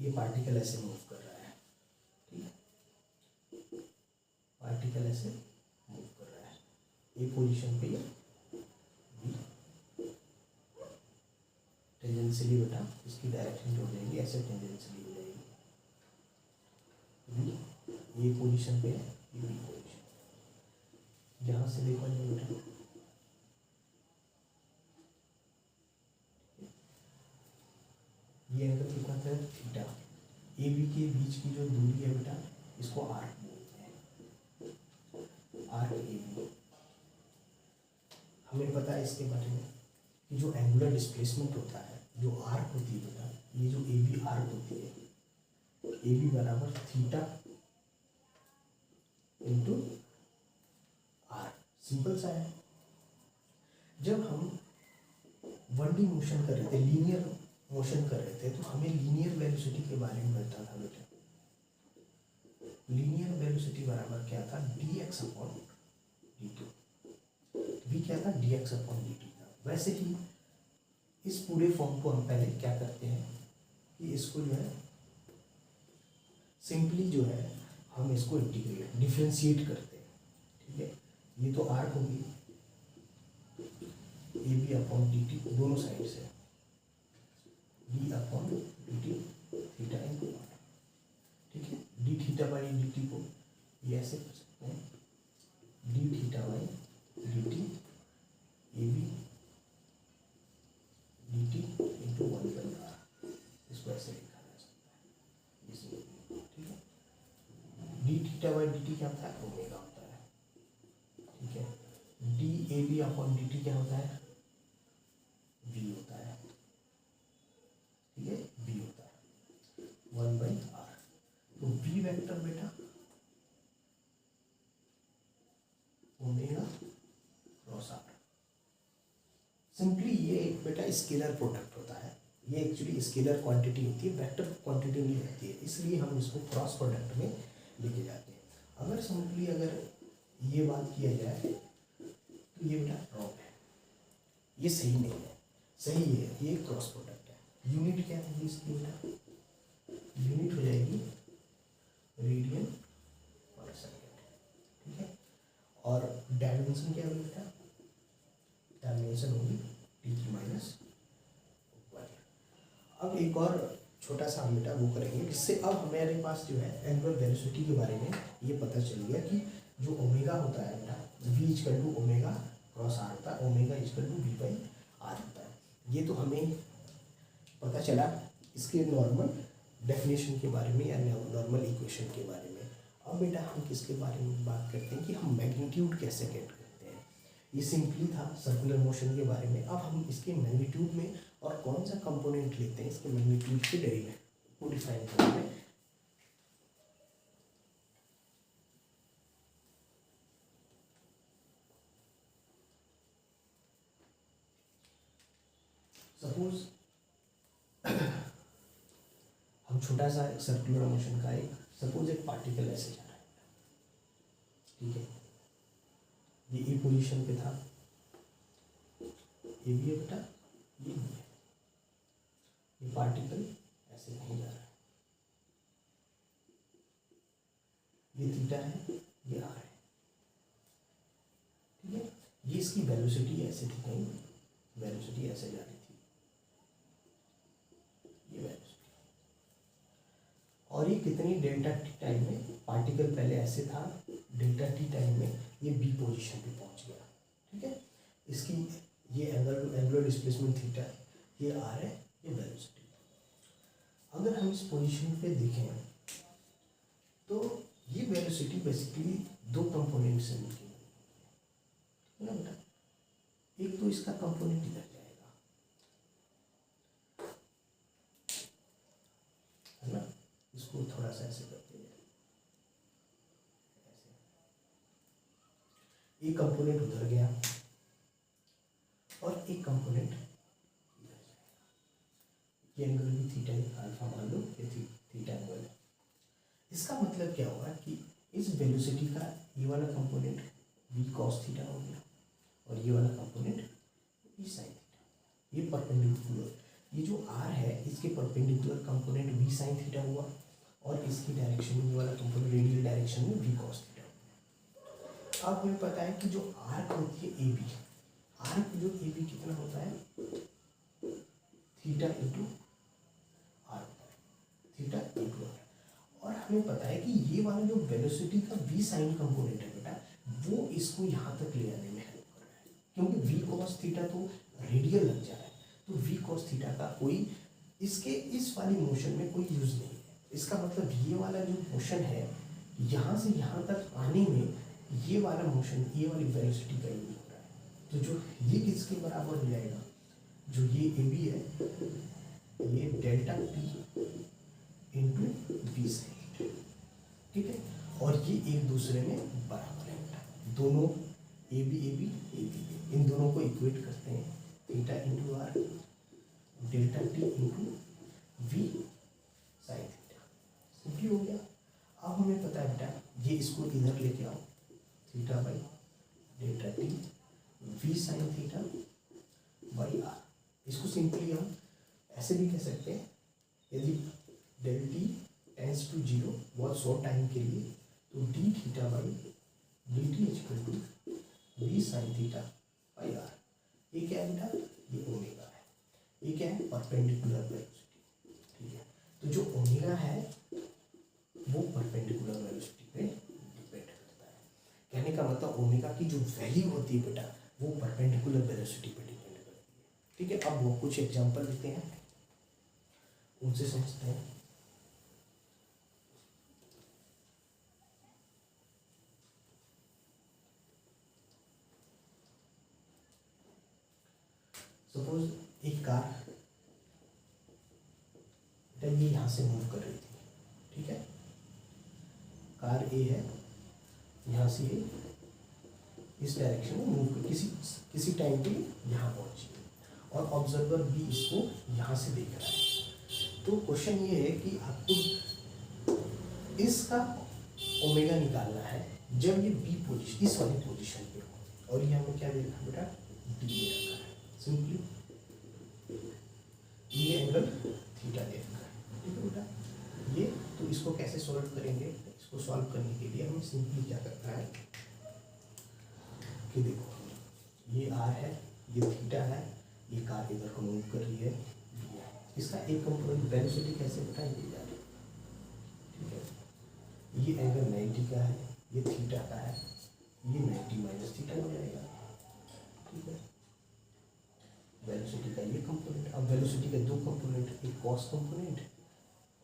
ये पार्टिकल ऐसे मूव कर रहा है, ठीक है, पार्टिकल ऐसे मूव कर रहा है, ए पोजीशन पे ये बी टेंजेंशियली बेटा इसकी डायरेक्शन जो हो जाएगी ऐसे टेंजेंशियली हो जाएगी, बी ये पोजीशन पे है, ये बी पोजीशन, यहाँ से देखो ये बेटा ये एंगल कितना था थीटा, ए बी के बीच की जो दूरी है बेटा इसको आर्क बोलते हैं, आर्क ए बी। हमें पता है इसके बारे में कि जो एंगुलर डिस्प्लेसमेंट होता है, जो आर्क होती है बेटा, ये जो ए बी आर्क होती है, ए बी बराबर थीटा इंटू आर, सिंपल सा है। जब हम 1D मोशन कर रहे थे, लीनियर मोशन कर रहे थे, तो हमें लीनियर वेलोसिटी के बारे में पता था बेटा, लीनियर वेलोसिटी बराबर क्या था, dx अपॉन dt, v क्या था dx अपॉन dt था। वैसे ही इस पूरे फॉर्म को हम पहले क्या करते हैं कि इसको जो है सिंपली जो है हम इसको इंटीग्रेट डिफरेंशिएट करते हैं, ठीक है। ये तो आर्क होगी A B upon d t दोनों साइड से, d upon d t theta into r, ठीक है। D theta by d t को ये ऐसे कर सकते हैं, d theta by d t A B d t into 1/r, इसको ऐसे लिखा जा सकता है, ठीक है। D theta by d t क्या होता है, ओमेगा होता है, ठीक है। D A B upon d t क्या होता है, वी होता है, ठीक है, वी होता है 1/r। तो वी वेक्टर बेटा ओमेगा क्रॉस आर, सिंपली ये एक बेटा स्केलर प्रोडक्ट होता है, ये एक्चुअली स्केलर क्वांटिटी होती है, वेक्टर क्वांटिटी नहीं होती है, इसलिए हम इसको क्रॉस प्रोडक्ट में लेके जाते हैं। अगर सिंपली अगर ये बात किया जाए तो ये बेटा रॉन्ग है, ये सही नहीं है, सही है, ये क्रॉस प्रोडक्ट है। यूनिट क्या होगी इसकी बेटा, यूनिट हो जाएगी रेडियन पर सेकेंड, ठीक है। और डायमेंशन क्या होगी बेटा, डायमेंशन होगी टी की माइनस 1। अब एक और छोटा सा हम बेटा वो करेंगे, जिससे अब हमारे पास जो है एंगुलर वेलोसिटी के बारे में ये पता चल गया कि जो ओमेगा होता है बेटा v equal to omega cross r होता है, omega equal to v by r होता है। ये तो हमें पता चला इसके नॉर्मल डेफिनेशन के बारे में या नॉर्मल इक्वेशन के बारे में। अब बेटा हम किसके बारे में बात करते हैं कि हम मैग्नीट्यूड कैसे गेट करते हैं। ये सिंपली था सर्कुलर मोशन के बारे में। अब हम इसके मैग्नीट्यूड में और कौन सा कंपोनेंट लेते हैं इसके मैग्नीट्यूड के डेरिवेटिव को डिफाइन करते हैं। सपोज हम छोटा सा सर्कुलर मोशन का एक सपोज एक पार्टिकल ऐसे जा रहा है, ठीक है, ये ए पोजीशन पे था, ये भी है बेटा, ये भी है, ये पार्टिकल ऐसे नहीं जा रहा है, ये थीटा है, ये आर है, ठीक है। ये इसकी वेलोसिटी ऐसे थी, कहीं वेलोसिटी ऐसे जा रही थी, ये वेलोसिटी, और ये कितनी डेल्टा टी टाइम में पार्टिकल पहले ऐसे था, डेल्टा टी टाइम में ये बी पोजीशन पे पहुंच गया, ठीक है। इसकी ये एंगुलर डिस्प्लेसमेंट थीटा है, ये आर है, ये वेलोसिटी। अगर हम इस पोजीशन पे देखें तो ये वेलोसिटी बेसिकली दो कंपोनेंट से मिलती है ना बेटा। एक तो इसका कंपोनेंट इधर जाएगा, है ना, इसको थोड़ा सा ऐसे करते हैं, ऐसे एक कंपोनेंट उधर गया और एक कंपोनेंट इधर जाएगा। ये एंगल भी थीटा है, अल्फा मान लो, ये थीटा एंगल है। इसका मतलब क्या होगा कि इस वेलोसिटी का ये वाला कंपोनेंट v cos थीटा हो गया और ये वाला कंपोनेंट v sin थीटा, ये परपेंडिकुलर, ये जो आर है इसके perpendicular component we sine theta हुआ और इसकी डायरेक्शन में वाला कंपोनेंट रेडियल डायरेक्शन में वी कॉस थीटा। अब हमें पता है कि जो आर्क होती है ए बी, आर्क जो ए बी कितना होता है theta into r, theta into r. और हमें पता है कि ये वाला जो वेलोसिटी का वी साइन कंपोनेंट है बेटा, वो इसको यहाँ तक ले आने में हेल्प कर रहा है, क्योंकि वी कॉस थीटा तो रेडियल लग जा रहा है, तो वी कॉस थीटा का कोई इसके इस वाली मोशन में कोई यूज नहीं है। इसका मतलब ये वाला जो मोशन है यहाँ से यहाँ तक आने में ये वाला मोशन, ये वाली वेलोसिटी का यूज हो रहा है। तो जो ये किसके बराबर हो जाएगा, जो ये ए बी है ये delta t into v sine, ठीक है। और ये एक दूसरे में बराबर है बेटा, दोनों ए बी इन दोनों को इक्वेट करते हैं, theta into r delta t into v sine theta, simply हो गया। अब हमें पता है बेटा ये इसको इधर लेके आओ, theta by delta t v sine theta by r. इसको सिंपली हम ऐसे भी कह सकते हैं, यदि del t tends to zero बहुत शॉर्ट टाइम के लिए, तो d theta by d t equal to v sine theta by r. ये क्या है बेटा, ये ओमेगा है, ये क्या है परपेंडिकुलर वेलोसिटी, ठीक है। तो जो ओमेगा है वो परपेंडिकुलर वेलोसिटी पे डिपेंड करता है। कहने का मतलब ओमेगा की जो वैल्यू होती है बेटा वो परपेंडिकुलर वेलोसिटी पे डिपेंड करती है, ठीक है। अब वो कुछ एग्जांपल देते हैं, उनसे समझते हैं। सपोज एक कार ये यहाँ से मूव कर रही थी, ठीक है। कार ए है, यहाँ से ये इस डायरेक्शन में मूव कर किसी टाइम पे यहाँ पहुँची और ऑब्जर्वर भी इसको यहाँ से देख रहा है। तो क्वेश्चन ये है कि आपको इसका ओमेगा निकालना है जब ये बी पोजीशन इस वाली पोजीशन पे हो, और ये हमें क्या दे रखा है बेटा, डी दे रखा है, सिंपली ये एंगल थीटा दे रखा है, ठीक है बेटा। ये तो इसको कैसे सॉल्व करेंगे, इसको सॉल्व करने के लिए हमें सिंपली क्या करना है कि देखो ये आर है, ये थीटा है, ये कार इधर को मूव कर रही है, इसका एक कंपोनेंट वेलोसिटी कैसे बताएंगे यार, ठीक है। ये एंगल 90 का है, ये थीटा का है, ये 90 माइनस थीटा हो जाएगा, ठीक है। वेलोसिटी का ये कंपोनेंट, अब वेलोसिटी के दो कंपोनेंट, एक कॉस कंपोनेंट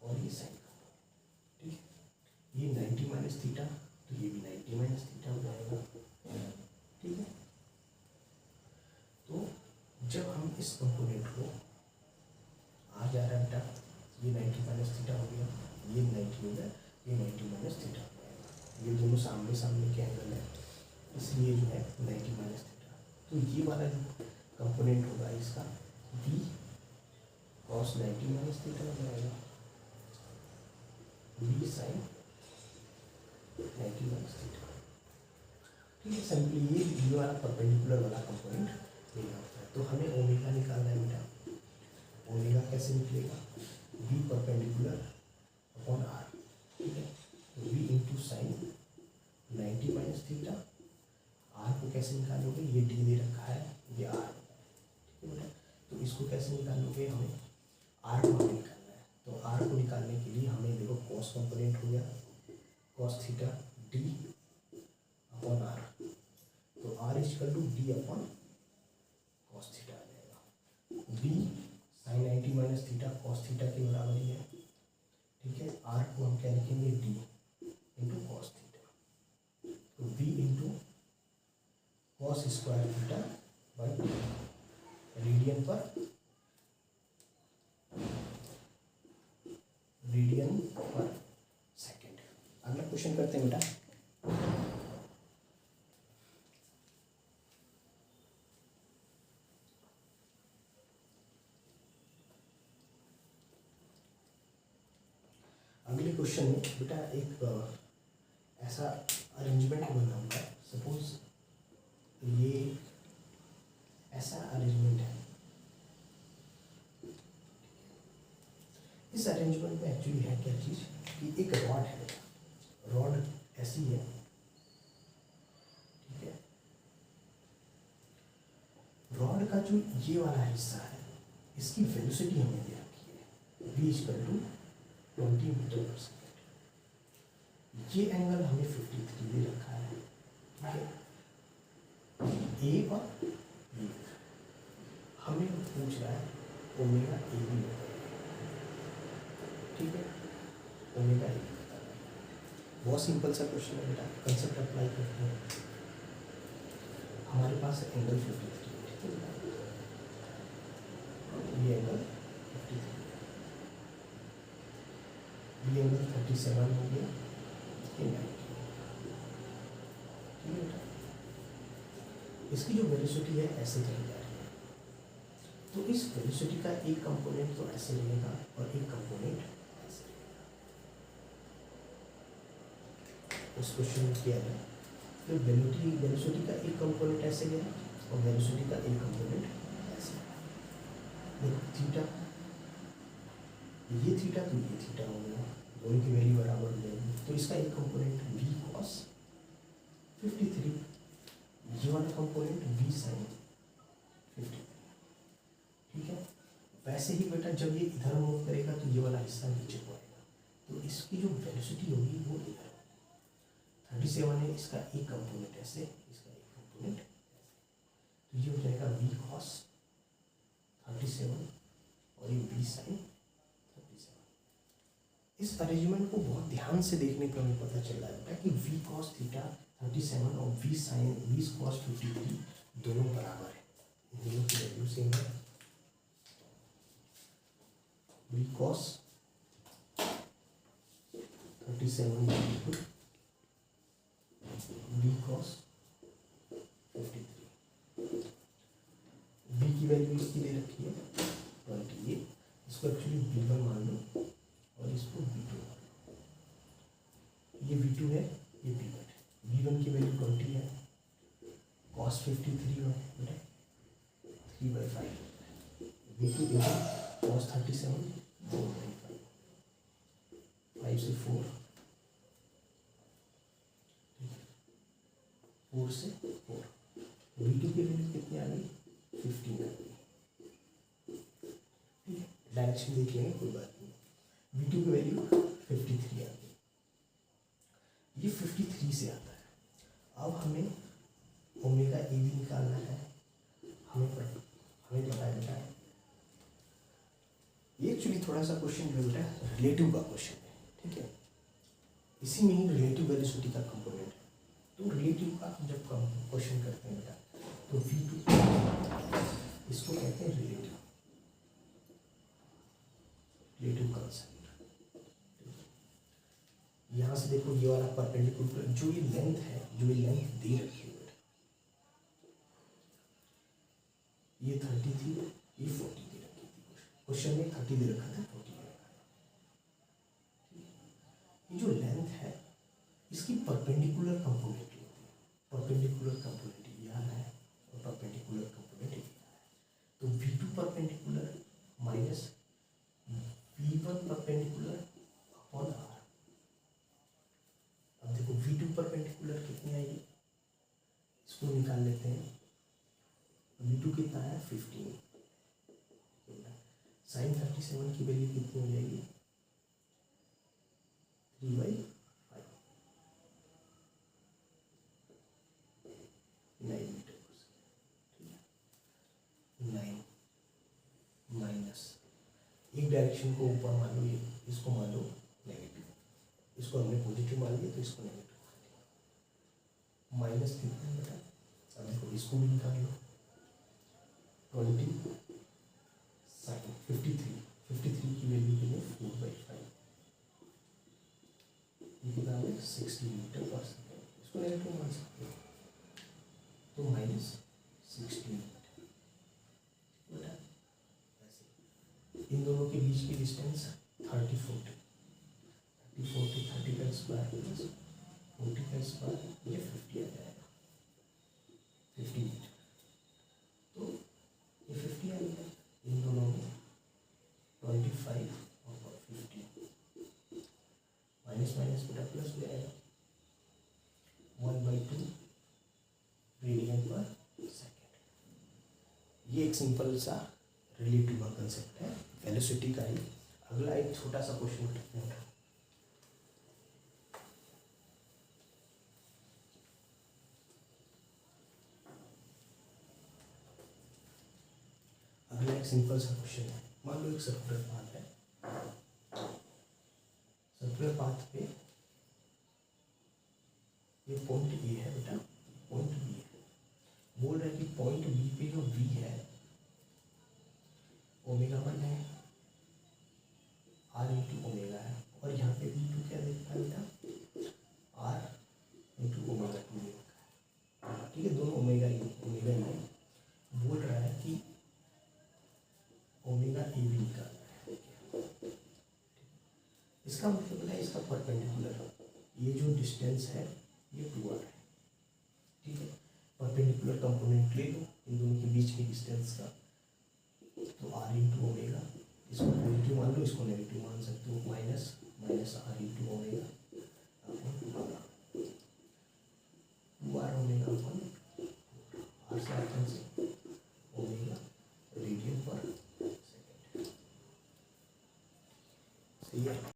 और ये साइन कंपोनेंट, ठीक है। ये 90 माइनस थीटा, तो ये भी 90 माइनस थीटा हो जाएगा, ठीक है। तो जब हम इस कंपोनेंट को आ जा रहा है बेटा, ये 90 माइनस थीटा हो गया, ये 90 हो गया, ये 90 माइनस थीटा हो जाएगा, ये दोनों सामने सामने के एंगल है, इसलिए जो है 90 माइनस थीटा। तो ये वाला जो कंपोनेंट होगा इसका v cos 90 माइनस थीटा हो जाएगा, v sin 90 माइनस थीटा, ठीक है। सिंपली ये वाला परपेंडिकुलर वाला कंपोनेंट लेना होता है। तो हमें ओमेगा निकालना है बेटा, ओमेगा कैसे निकलेगा, v परपेंडिकुलर अपॉन r, ठीक है। v into sine 90 minus theta, r को कैसे निकालोगे, ये d दे रखा है, ये r, ठीक है बेटा। तो इसको कैसे निकालोगे, हमें r को हमें निकालना है। तो r को निकालने के लिए हमें देखो cos कंपोनेंट हो गया cos theta d upon r, तो r equal to d upon cos theta आ जाएगा। d sin 90 minus theta cos theta के बराबर ही है, ठीक है। r को हम क्या लिखेंगे, d इंटू cos थीटा, तो v into cos square theta by radian पर सेकेंड। अगला क्वेश्चन करते हैं बेटा, अगले क्वेश्चन में बेटा एक ऐसा अरेंजमेंट बना होगा, सपोज ये ऐसा अरेंजमेंट है, इस अरेंजमेंट में एक्चुअली है क्या चीज़ कि एक रॉड है, रॉड ऐसी है, ठीक है, रॉड का जो ये वाला हिस्सा है इसकी वेलोसिटी हमें दे रखी है v = 20 मीटर पर सेकेंड। ये एंगल हमें 53 दे रखा है, ठीक है, ए और बी हमें पूछ रहा है ओमेगा ए बी, ठीक है, ओमेगा ए बी। बहुत सिंपल सा क्वेश्चन है बेटा, कंसेप्ट अप्लाई करते हैं। हमारे पास एंगल 53 है, ठीक है, ये एंगल 53, ये एंगल 37 हो गया, ये 90, ठीक है बेटा। इसकी जो वेलोसिटी है ऐसे चली जा रही है, तो इस वेलोसिटी का एक कंपोनेंट तो ऐसे रहेगा और एक कंपोनेंट ऐसे रहेगा। उस क्वेश्चन में किया है तो वेलोसिटी का एक कंपोनेंट ऐसे गया और वेलोसिटी का एक कंपोनेंट ऐसे। देखो थीटा, ये थीटा तो ये थीटा हो गया, दोनों की वैल्यू बराबर हो जाएगी, तो इसका एक कंपोनेंट v cos 53, ये वाला कंपोनेंट v sin 53, ठीक है। वैसे ही बेटा जब ये इधर मूव करेगा तो ये वाला हिस्सा नीचे को आएगा, तो इसकी जो वेलोसिटी होगी वो इधर 37 है, इसका एक कंपोनेंट ऐसे, इसका एक कंपोनेंट ऐसे, तो ये हो जाएगा v cos 37 और ये v sin 37। इस अरेंजमेंट को बहुत ध्यान से देखने पर हमें पता चल रहा है कि v cos थीटा 37 और v cos 53 दोनों बराबर है, दोनों की वैल्यू सेम है। v cos 37 v cos 53, v की वैल्यू इसकी दे रखी है 20, इसको एक्चुअली v1 मान लो और इसको v2 मान लो, ये v2 है, ये v1 है, v1 की वैल्यू 20 है, cos 53 है बेटा 3/5, v2 cos 37 4/5, 5 से 4 से 4, v2 की वैल्यू कितनी आ गई 15 आ गई, ठीक है, डायरेक्शन देख लेंगे कोई बात नहीं। v2 की वैल्यू 53 आ गई, ये 53 से आता है। अब हमें ओमेगा ए बी निकालना है, हमें पता है बेटा ये एक्चुअली थोड़ा सा क्वेश्चन जो बेटा रिलेटिव का क्वेश्चन है, ठीक है, इसी में ही रिलेटिव वेलोसिटी का कंपोनेंट है। तो रिलेटिव का जब क्वेश्चन करते हैं बेटा तो v2 इसको कहते हैं रिलेटिव कंसेप्ट। यहाँ से देखो ये वाला परपेंडिकुलर जो ये लेंथ है, जो ये लेंथ दे रखी है बेटा, ये 30 थी, ये 40 दे रखी थी, क्वेश्चन में 30 दे रखा था, 40 दे रखा था। ये जो लेंथ है इसकी परपेंडिकुलर कंपोनेंट होती है, परपेंडिकुलर कंपोनेंट यहाँ है और परपेंडिकुलर कंपोनेंट यहाँ है, तो v2 perpendicular minus v1 perpendicular upon r। अब देखो v2 परपेंडिकुलर कितनी आएगी, इसको निकाल लेते हैं, v2 कितना है 15, sin 37 की वैल्यू कितनी हो जाएगी 3/5, 9 मीटर पर सेकेंड, ठीक है, 9 माइनस एक डायरेक्शन को ऊपर मान लो, ये इसको मान लो नेगेटिव, इसको हमने पॉजिटिव मान लिया तो इसको नेगेटिव मान लिया, माइनस कितना है बेटा, अब देखो इसको भी निकाल लो 20 sin 53 की वैल्यू के लिए 4/5, ये कितना है 60 मीटर पर सेकेंड, इसको नेगेटिव मान सकते हो तो माइनस 60 मीटर बेटा। ऐसे इन दोनों के बीच की डिस्टेंस 30 40, 30 का स्क्वायर प्लस 40 का स्क्वायर, ये 50 आ जाएगा, 50 मीटर, तो ये 50 आ गया, इन दोनों में 25 और माइनस माइनस बेटा प्लस हो जाएगा, 1/2 रेडियन पर सेकेंड। ये एक सिंपल सा रिलेटिव का कंसेप्ट है वेलोसिटी का ही। अगला एक छोटा सा क्वेश्चन करते हैं। अगला एक सिंपल सा क्वेश्चन है। मान लो एक सर्कुलर पाथ है, सर्कुलर पाथ पे ये पॉइंट ए है बेटा, पॉइंट बी है। बोल रहे हैं कि पॉइंट बी पे जो बी है ओमेगा 1 है, आर इंटू ओमेगा है, और यहाँ पे बी टू क्या देखता है बेटा, आर इंटू ओमेगा 2 देखता है। ठीक है, दोनों ओमेगा ही है। बोल रहा है कि ओमेगा ए बी निकालना है। इसका मतलब है इसका परपेंडिकुलर, ये जो डिस्टेंस है ये 2r है। ठीक है, परपेंडिकुलर कंपोनेंट ले लो इन दोनों के बीच के डिस्टेंस का, तो आर इंटू ओमेगा, इसको पॉजिटिव मान लो, इसको नेगेटिव मान सकते हो, minus minus r into omega upon 2r omega upon r से आर कैंसिल, ओमेगा रेडियन पर सेकेंड। सही है।